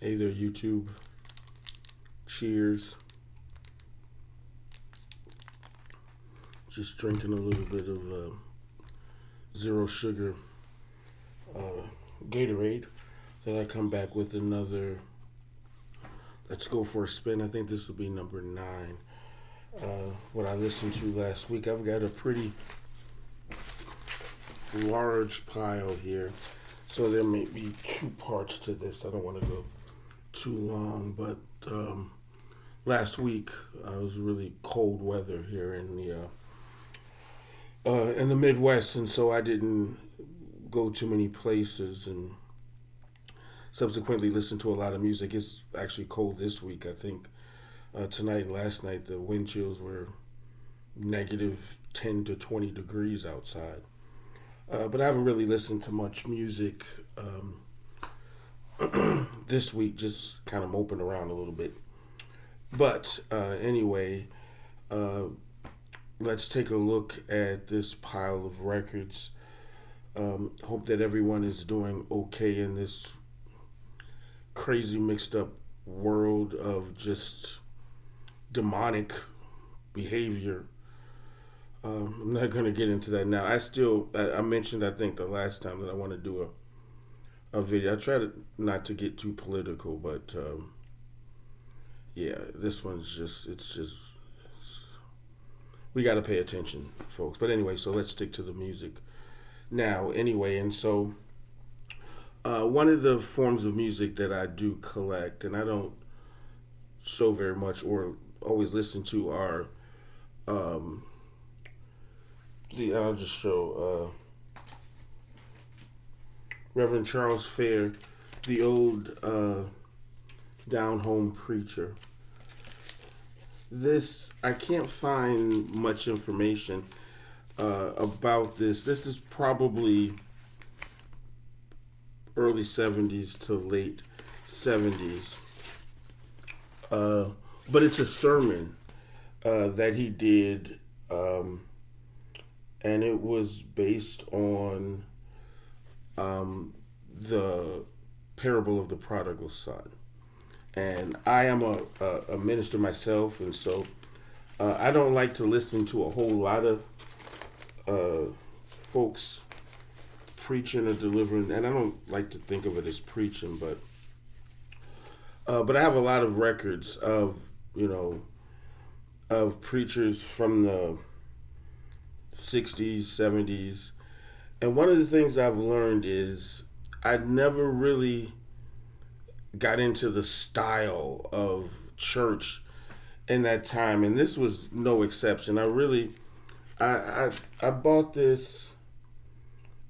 Hey there, YouTube. Cheers. Just drinking a little bit of zero sugar uh, Gatorade. Then I come back with another. Let's go for a spin. I think this will be number 9. What I listened to last week. I've got a pretty large pile here, so there may be 2 parts to this. I don't want to go too long, but last week it was really cold weather here in the Midwest, and so I didn't go too many places, and subsequently listened to a lot of music. It's actually cold this week. I think tonight and last night the wind chills were negative 10 to 20 degrees outside. But I haven't really listened to much music this week, just kind of moping around a little bit. But anyway, let's take a look at this pile of records. Hope that everyone is doing okay in this crazy mixed up world of just demonic behavior. I'm not going to get into that now. I mentioned, I think, the last time that I want to do a video. I try not to get too political, but yeah, this one's we got to pay attention, folks. But anyway, so let's stick to the music now. Anyway, and so one of the forms of music that I do collect, and I don't show very much or always listen to, are I'll just show Reverend Charles Fair, the old down home preacher. This, I can't find much information about this. This is probably early 70s to late 70s. But it's a sermon that he did, and it was based on the parable of the prodigal son. And I am a minister myself, and so I don't like to listen to a whole lot of folks preaching or delivering, and I don't like to think of it as preaching, but I have a lot of records of preachers from the 60s, 70s, and one of the things I've learned is I never really got into the style of church in that time, and this was no exception. I bought this.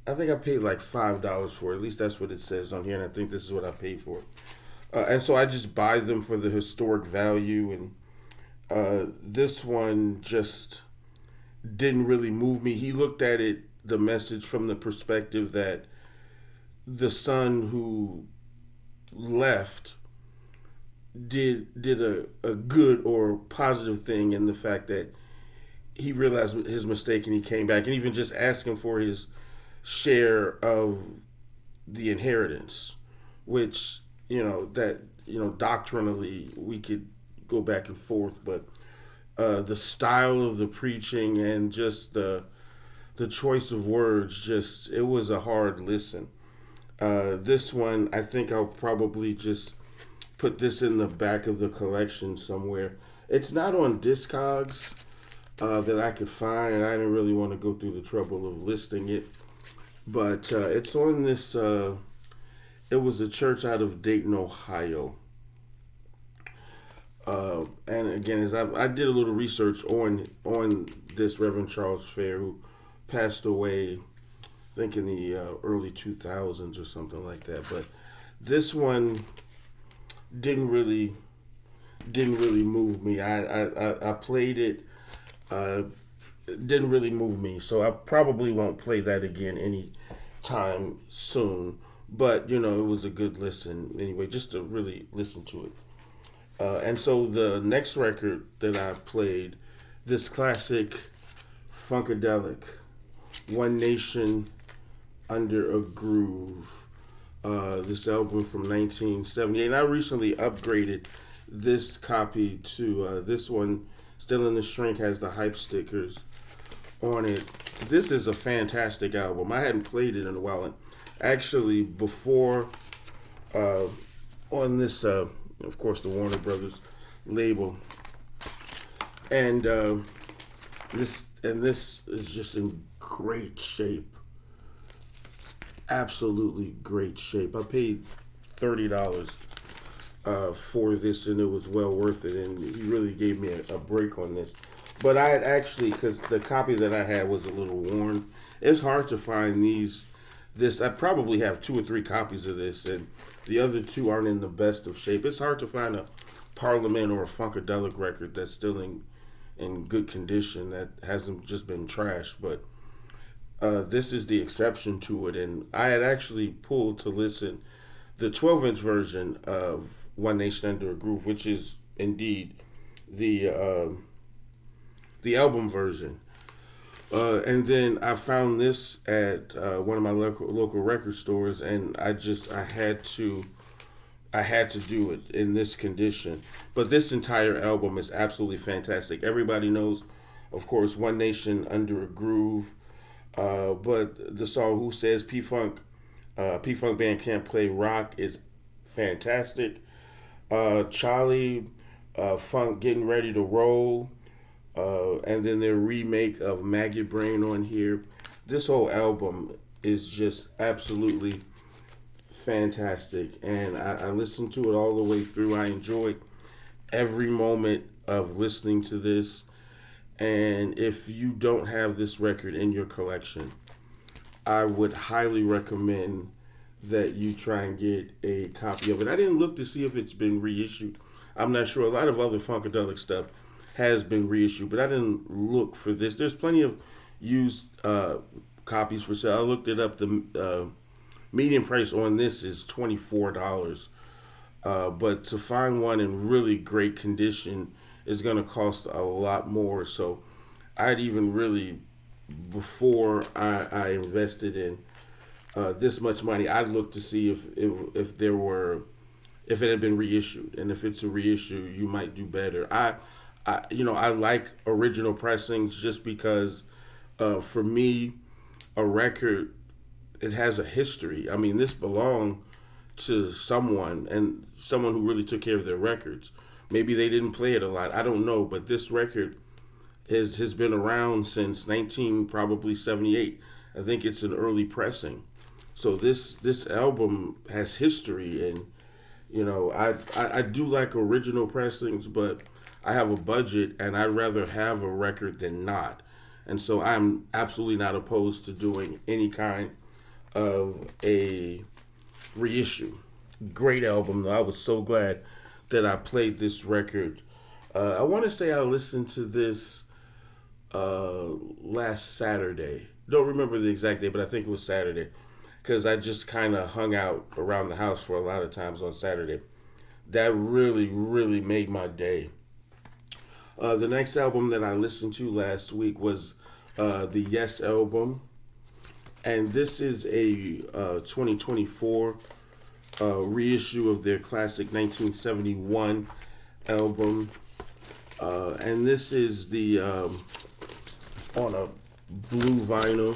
I think I paid like $5 for it. At least that's what it says on here, and I think this is what I paid for it. And so I just buy them for the historic value, and this one just didn't really move me. He looked at it, the message, from the perspective that the son who left did a good or positive thing in the fact that he realized his mistake and he came back, and even just asking for his share of the inheritance, which doctrinally we could go back and forth, but the style of the preaching and just the choice of words, it was a hard listen. This one, I think I'll probably just put this in the back of the collection somewhere. It's not on Discogs that I could find, and I didn't really want to go through the trouble of listing it. But it's on this, it was a church out of Dayton, Ohio. And again, as I did a little research on this Reverend Charles Fair, who passed away, I think in the early 2000s or something like that. But this one didn't really move me. I played it. It didn't really move me, so I probably won't play that again anytime soon. But it was a good listen anyway, just to really listen to it. And so the next record that I played, this classic Funkadelic, One Nation Under a Groove. this album from 1978. And I recently upgraded this copy to this one. Still in the shrink, has the hype stickers on it. This is a fantastic album. I hadn't played it in a while. And actually, before on this, of course, the Warner Brothers label, and this is just in great shape. Absolutely great shape. I paid $30 for this, and it was well worth it. And he really gave me a break on this. But I had actually, because the copy that I had was a little worn. It's hard to find these. This I probably have 2 or 3 copies of this, and the other 2 aren't in the best of shape. It's hard to find a Parliament or a Funkadelic record that's still in good condition, that hasn't just been trashed. But this is the exception to it, and I had actually pulled to listen the 12-inch version of One Nation Under a Groove, which is indeed the album version. And then I found this at one of my local record stores, and I had to do it in this condition. But this entire album is absolutely fantastic. Everybody knows, of course, One Nation Under a Groove, but the song "Who Says P-Funk Band Can't Play Rock" is fantastic. Charlie Funk Getting Ready to Roll. And then their remake of Maggot Brain on here. This whole album is just absolutely fantastic, and I listened to it all the way through. I enjoyed every moment of listening to this, and if you don't have this record in your collection, I would highly recommend that you try and get a copy of it. I didn't look to see if it's been reissued. I'm not sure. A lot of other Funkadelic stuff has been reissued, but I didn't look for this. There's plenty of used copies for sale. I looked it up. The median price on this is $24, but to find one in really great condition is going to cost a lot more. So I'd even really, before I invested in this much money, I'd look to see if it had been reissued, and if it's a reissue, you might do better. I like original pressings just because, for me, a record, it has a history. I mean, this belonged to someone, and someone who really took care of their records. Maybe they didn't play it a lot. I don't know, but this record has been around since 1978. I think it's an early pressing. So this album has history, and I do like original pressings, but I have a budget, and I'd rather have a record than not. And so I'm absolutely not opposed to doing any kind of a reissue. Great album, though. I was so glad that I played this record. I want to say I listened to this last Saturday. Don't remember the exact day, but I think it was Saturday, because I just kind of hung out around the house for a lot of times on Saturday. That really, really made my day. The next album that I listened to last week was the Yes album, and this is a 2024 reissue of their classic 1971 album, and this is the on a blue vinyl.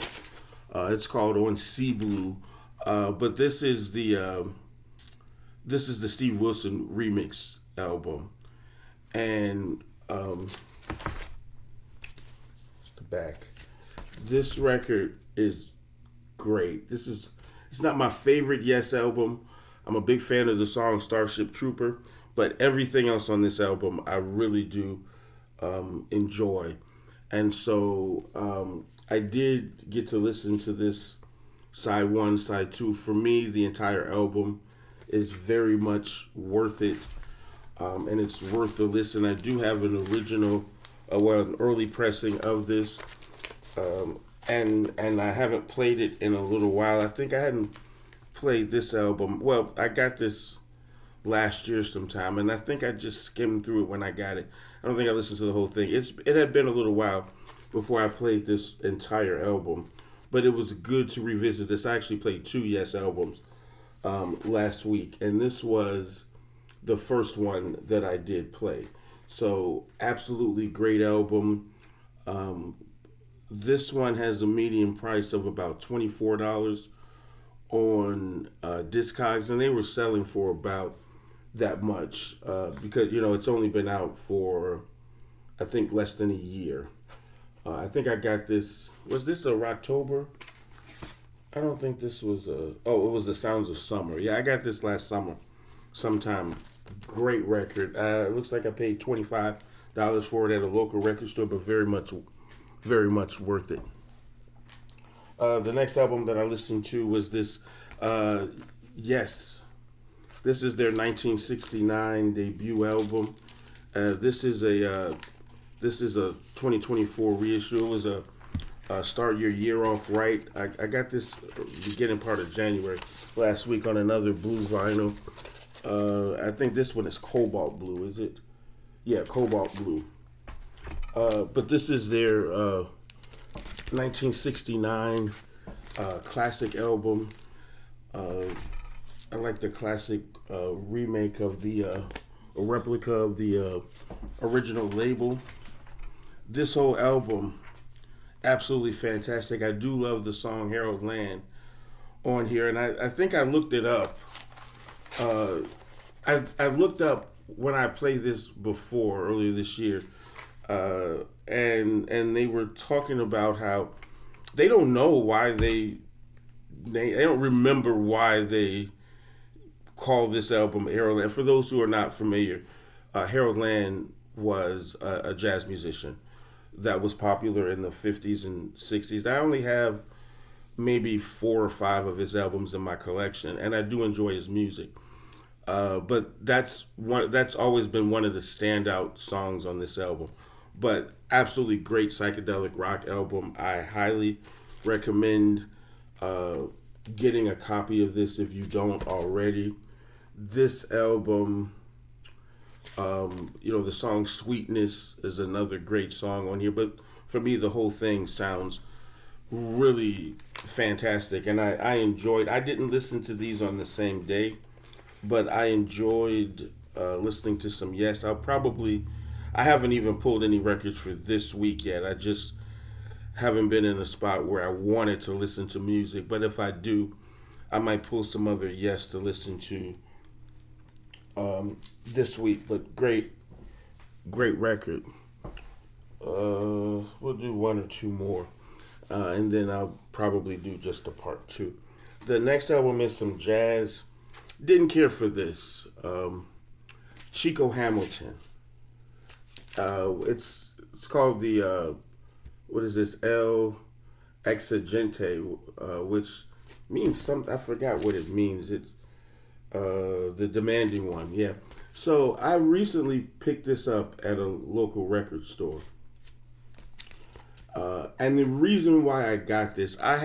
It's called On Sea Blue, but this is the Steve Wilson remix album, and it's the back. This record is great. It's not my favorite Yes album. I'm a big fan of the song Starship Trooper, but everything else on this album I really do enjoy. And so I did get to listen to this side 1, side 2. For me, the entire album is very much worth it, and it's worth the listen. I do have an original, an early pressing of this, and I haven't played it in a little while. I think I hadn't played this album. Well, I got this last year sometime, and I think I just skimmed through it when I got it. I don't think I listened to the whole thing. It had been a little while before I played this entire album, but it was good to revisit this. I actually played 2 Yes albums last week, and this was the first one that I did play. So, absolutely great album. Um, this one has a median price of about $24 on Discogs, and they were selling for about that much because it's only been out for I think less than a year. I think I got this. Was this a October? I don't think this was a. Oh, it was the Sounds of Summer. Yeah, I got this last summer, sometime. Great record. It looks like I paid $25 for it at a local record store, but very much worth it. The next album that I listened to was this. Yes, this is their 1969 debut album. This is a 2024 reissue. It was a start your year off right. I got this beginning part of January last week on another blue vinyl. I think this one is cobalt blue. Is it? Yeah, cobalt blue. But this is their 1969 classic album. I like the classic remake of the a replica of the original label. This whole album, absolutely fantastic. I do love the song Harold Land on here, and I think I looked it up. I looked up when I played this before earlier this year, and they were talking about how they don't know why they don't remember why they call this album Harold Land. For those who are not familiar, Harold Land was a jazz musician that was popular in the 50s and 60s. I only have maybe 4 or 5 of his albums in my collection, and I do enjoy his music. But that's always been one of the standout songs on this album. But absolutely great psychedelic rock album. I highly recommend getting a copy of this if you don't already. This album, the song Sweetness is another great song on here. But for me, the whole thing sounds really fantastic. And I enjoyed, I didn't listen to these on the same day, but I enjoyed listening to some Yes. I haven't even pulled any records for this week yet. I just haven't been in a spot where I wanted to listen to music. But if I do, I might pull some other Yes to listen to this week. But great record. We'll do 1 or 2 more. And then I'll probably do just a part 2. The next album is some jazz. Didn't care for this. Chico Hamilton. It's called the what is this, El Exigente, which means something. I forgot what it means. It's the demanding one. Yeah. So I recently picked this up at a local record store, and the reason why I got this, I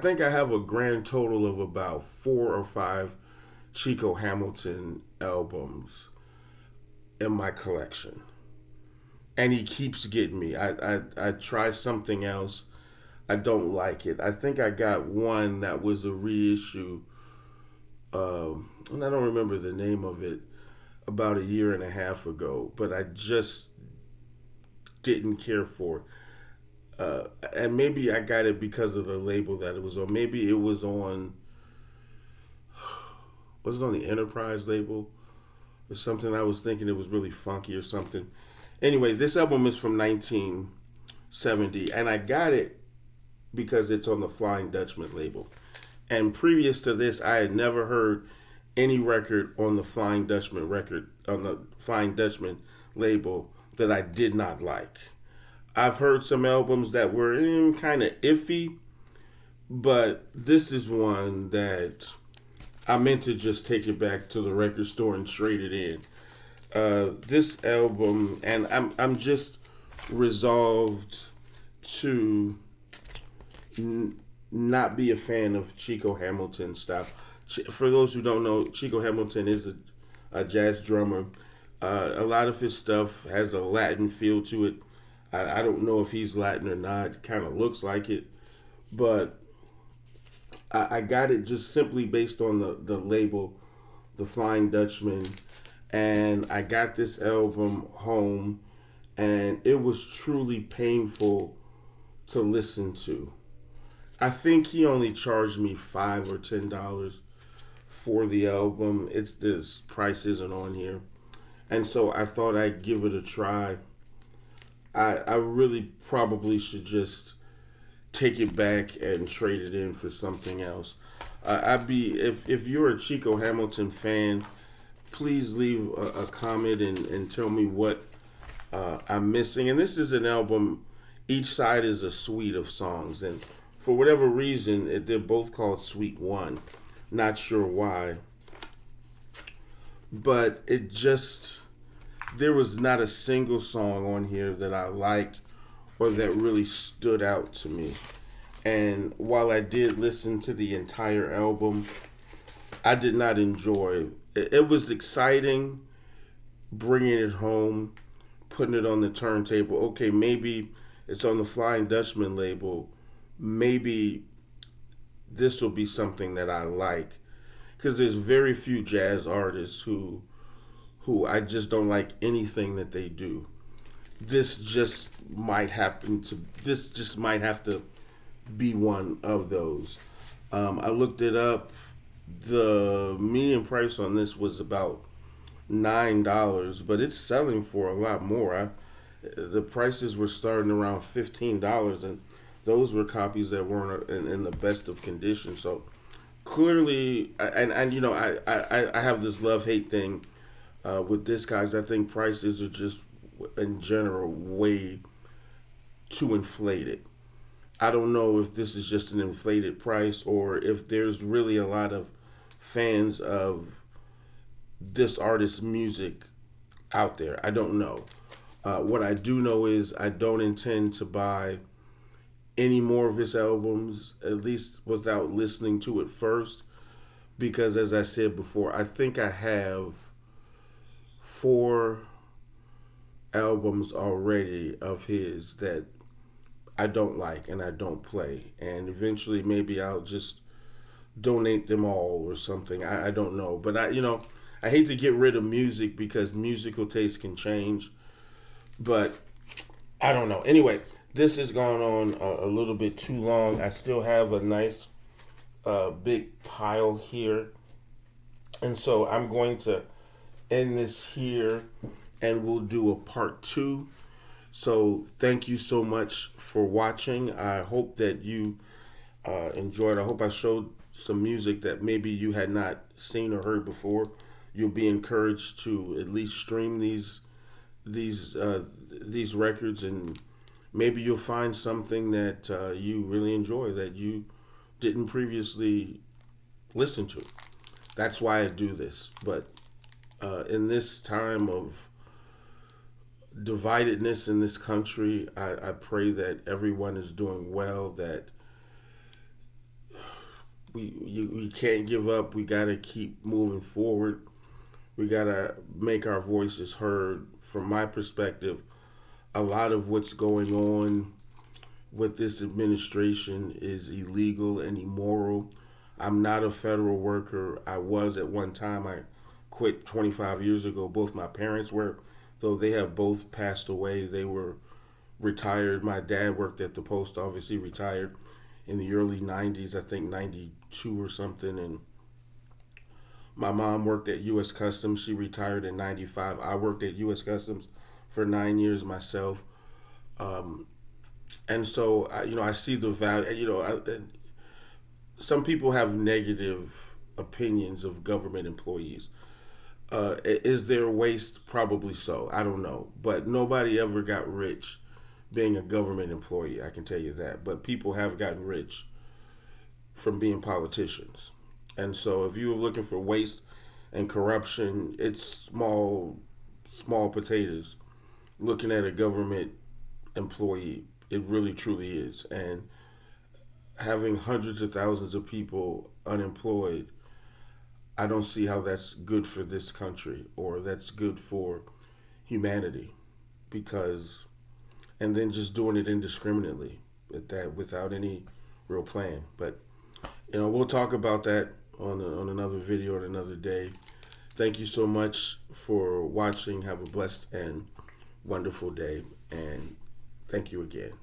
think I have a grand total of about 4 or 5 Chico Hamilton albums in my collection, and he keeps getting me. I try something else, I don't like it. I think I got one that was a reissue, and I don't remember the name of it, about a year and a half ago, but I just didn't care for it. And maybe I got it because of the label that it was on. Maybe it was on the Enterprise label or something. I was thinking it was really funky or something. Anyway, this album is from 1970, and I got it because it's on the Flying Dutchman label. And previous to this, I had never heard any record on the Flying Dutchman label that I did not like. I've heard some albums that were kind of iffy, but this is one that I meant to just take it back to the record store and trade it in. This album, and I'm just resolved to not be a fan of Chico Hamilton stuff. For those who don't know, Chico Hamilton is a jazz drummer. A lot of his stuff has a Latin feel to it. I don't know if he's Latin or not. Kind of looks like it, but I got it just simply based on the label, the Flying Dutchman, and I got this album home, and it was truly painful to listen to. I think he only charged me $5 or $10 for the album. It's this price isn't on here, and so I thought I'd give it a try. I really probably should just take it back and trade it in for something else. I'd be if you're a Chico Hamilton fan, please leave a comment and tell me what I'm missing. And this is an album. Each side is a suite of songs, and for whatever reason, they're both called Suite One. Not sure why, but it just there was not a single song on here that I liked or that really stood out to me. And while I did listen to the entire album, I did not enjoy it. It was exciting bringing it home, putting it on the turntable. Okay, maybe it's on the Flying Dutchman label. Maybe this will be something that I like, because there's very few jazz artists who I just don't like anything that they do. This just might have to be one of those. I looked it up. The median price on this was about $9, but it's selling for a lot more. The prices were starting around $15, and those were copies that weren't in the best of condition. So clearly, and you know, I have this love hate thing with this, guys. I think prices are just in general way too inflated. I don't know if this is just an inflated price or if there's really a lot of fans of this artist's music out there. I don't know. What I do know is I don't intend to buy any more of his albums, at least without listening to it first, because as I said before, I think I have 4 albums already of his that I don't like and I don't play. And eventually maybe I'll just donate them all or something. I don't know. But I hate to get rid of music because musical taste can change. But I don't know. Anyway, this has gone on a little bit too long. I still have a nice big pile here. And so I'm going to end this here and we'll do a part 2. So thank you so much for watching. I hope that you enjoyed. I hope I showed some music that maybe you had not seen or heard before. You'll be encouraged to at least stream these records, and maybe you'll find something that you really enjoy that you didn't previously listen to. That's why I do this. But in this time of dividedness in this country, I pray that everyone is doing well, that we can't give up. We got to keep moving forward. We got to make our voices heard. From my perspective, a lot of what's going on with this administration is illegal and immoral. I'm not a federal worker. I was at one time. I quit 25 years ago. Both my parents were, though they have both passed away. They were retired. My dad worked at the post office. He retired in the early 90s, I think 92 or something. And my mom worked at U.S. Customs. She retired in 95. I worked at U.S. Customs for 9 years myself. And so, I see the value. Some people have negative opinions of government employees. Is there waste? Probably so. I don't know. But nobody ever got rich being a government employee, I can tell you that. But people have gotten rich from being politicians. And so if you're looking for waste and corruption, it's small potatoes looking at a government employee. It really truly is. And having hundreds of thousands of people unemployed, I don't see how that's good for this country or that's good for humanity, because and then just doing it indiscriminately at that without any real plan. But we'll talk about that on another video on another day. Thank you so much for watching. Have a blessed and wonderful day, and thank you again.